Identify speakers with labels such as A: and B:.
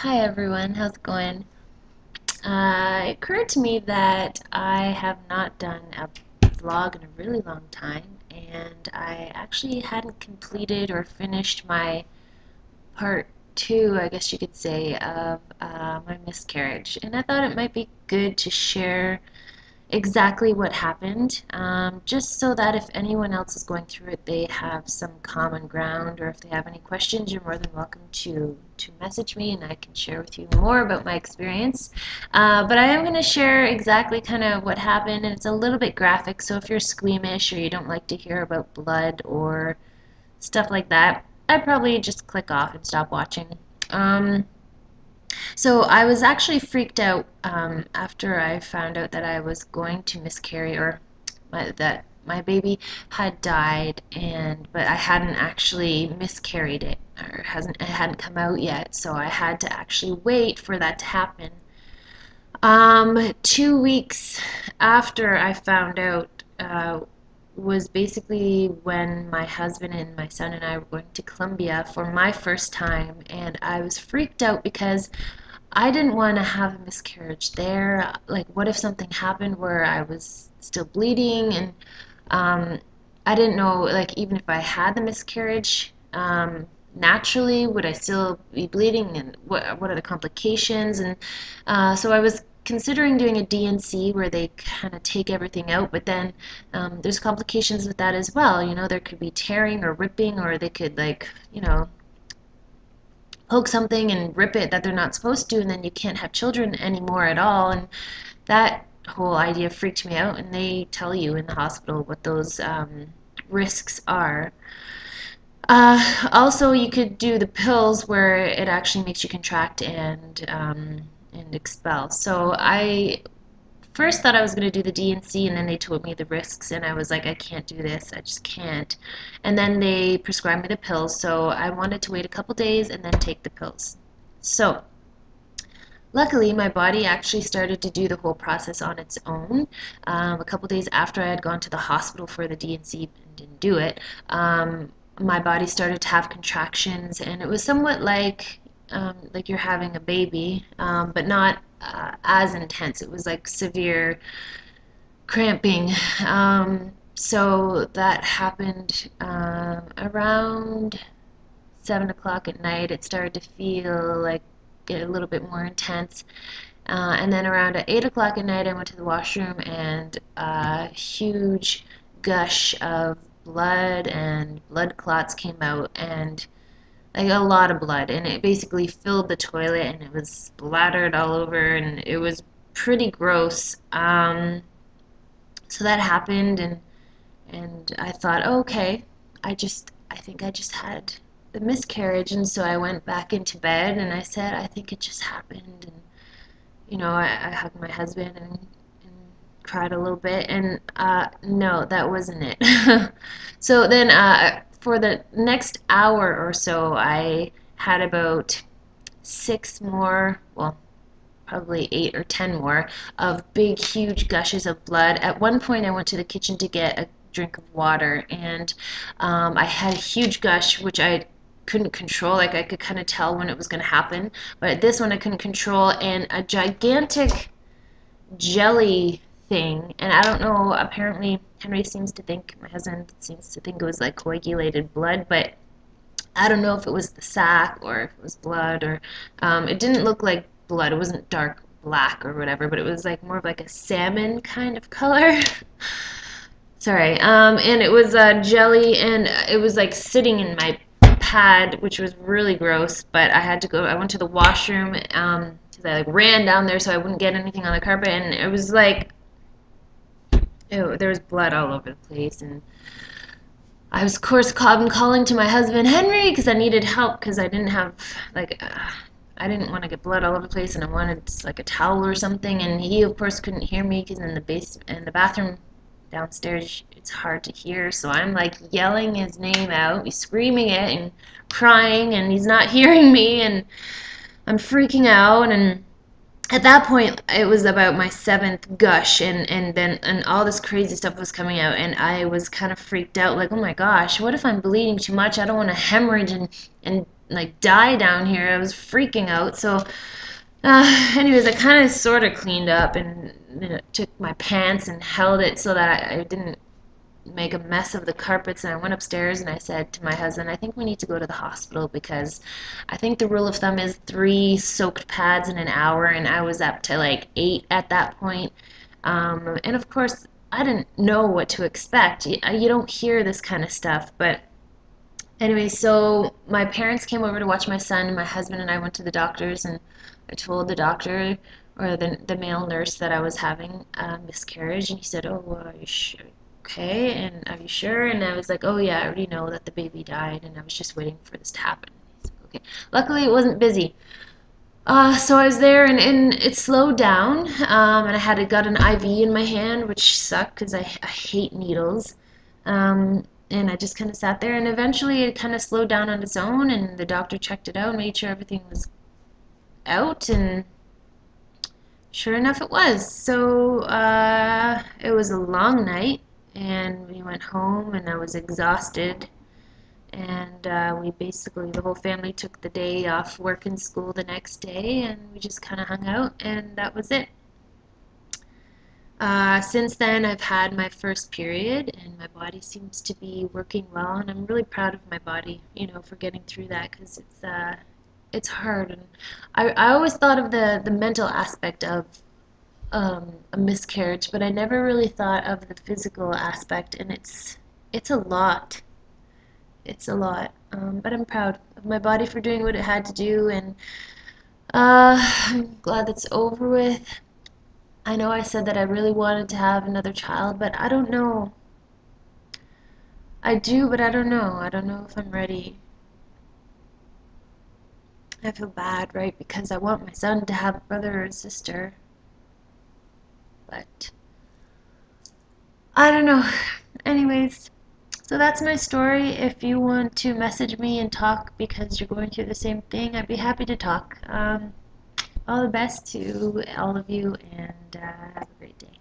A: Hi everyone, how's it going? It occurred to me that I have not done a vlog in a really long time, and I actually hadn't completed or finished my part two, I guess you could say, of my miscarriage. And I thought it might be good to share exactly what happened, just so that if anyone else is going through it, they have some common ground, or if they have any questions, you're more than welcome to message me, and I can share with you more about my experience. But I am going to share exactly kind of what happened, and it's a little bit graphic, so if you're squeamish or you don't like to hear about blood or stuff like that, I'd probably just click off and stop watching. Um, so I was actually freaked out after I found out that I was going to miscarry, or that my baby had died, but I hadn't actually miscarried it, or it hadn't come out yet. So I had to actually wait for that to happen. 2 weeks after I found out was basically when my husband and my son and I were going to Colombia for my first time, and I was freaked out because I didn't want to have a miscarriage there. Like, what if something happened where I was still bleeding? And um, I didn't know, like, even if I had the miscarriage, naturally, would I still be bleeding? And what are the complications? And so I was considering doing a D&C where they kind of take everything out, but then there's complications with that as well. You know, there could be tearing or ripping, or they could, like, poke something and rip it that they're not supposed to, and then you can't have children anymore at all. And that whole idea freaked me out, and they tell you in the hospital what those risks are. Also, you could do the pills where it actually makes you contract and expel. So I first thought I was going to do the D&C, and then they told me the risks, and I was like, I can't do this. I just can't. And then they prescribed me the pills, so I wanted to wait a couple days and then take the pills. So luckily, my body actually started to do the whole process on its own. A couple days after I had gone to the hospital for the D&C and didn't do it, my body started to have contractions, and it was somewhat like you're having a baby, but not as intense. It was like severe cramping. So that happened around 7 o'clock at night. It started to feel like get a little bit more intense. And then around at 8 o'clock at night, I went to the washroom, and a huge gush of blood and blood clots came out, and like a lot of blood, and it basically filled the toilet, and it was splattered all over, and it was pretty gross. So that happened, and I thought, oh, okay, I think I just had the miscarriage, and so I went back into bed, and I said, I think it just happened, and I hugged my husband and cried a little bit, and no, that wasn't it. So then for the next hour or so, I had about six more, well, probably 8 or 10 more of big, huge gushes of blood. At one point, I went to the kitchen to get a drink of water, and I had a huge gush, which I couldn't control. Like, I could kind of tell when it was going to happen, but this one I couldn't control, and a gigantic jelly thing. And I don't know, apparently Henry seems to think, my husband seems to think it was like coagulated blood, but I don't know if it was the sac or if it was blood, or it didn't look like blood. It wasn't dark black or whatever, but it was like more of like a salmon kind of color. Sorry. And it was jelly, and it was like sitting in my pad, which was really gross. But I had to go. I went to the washroom because I like ran down there so I wouldn't get anything on the carpet, and it was like, ew, there was blood all over the place, and I was, of course, calling to my husband, Henry, because I needed help because I didn't have, like, I didn't want to get blood all over the place, and I wanted like a towel or something. And he, of course, couldn't hear me because in the bathroom downstairs, it's hard to hear. So I'm like yelling his name out, screaming it, and crying, and he's not hearing me, and I'm freaking out. And at that point, it was about my seventh gush, and all this crazy stuff was coming out, and I was kind of freaked out, like, oh my gosh, what if I'm bleeding too much? I don't want to hemorrhage and like die down here. I was freaking out. So, anyways, I kind of sort of cleaned up and took my pants and held it so that I didn't make a mess of the carpets. And I went upstairs and I said to my husband, I think we need to go to the hospital because I think the rule of thumb is 3 soaked pads in an hour, and I was up to like 8 at that point. And of course, I didn't know what to expect. You don't hear this kind of stuff, but anyway, so my parents came over to watch my son, and my husband and I went to the doctors, and I told the doctor or the male nurse that I was having a miscarriage, and he said, "Oh, well, are you sure? Okay, and are you sure?" And I was like, "Oh yeah, I already know that the baby died, and I was just waiting for this to happen." He's like, "Okay." Luckily, it wasn't busy. So I was there, and it slowed down, and I had got an IV in my hand, which sucked because I hate needles. And I just kind of sat there, and eventually it kind of slowed down on its own, and the doctor checked it out, made sure everything was out, and sure enough, it was. So it was a long night, and we went home, and I was exhausted. And we basically, the whole family took the day off work and school the next day, and we just kind of hung out, and that was it. Since then, I've had my first period, and my body seems to be working well, and I'm really proud of my body, for getting through that because it's hard. And I always thought of the mental aspect of a miscarriage, but I never really thought of the physical aspect, and it's a lot. It's a lot. But I'm proud of my body for doing what it had to do, and I'm glad that's over with. I know I said that I really wanted to have another child, but I don't know. I do, but I don't know. I don't know if I'm ready. I feel bad, right? Because I want my son to have a brother or a sister, but I don't know. Anyways, so that's my story. If you want to message me and talk because you're going through the same thing, I'd be happy to talk. All the best to all of you, and have a great day.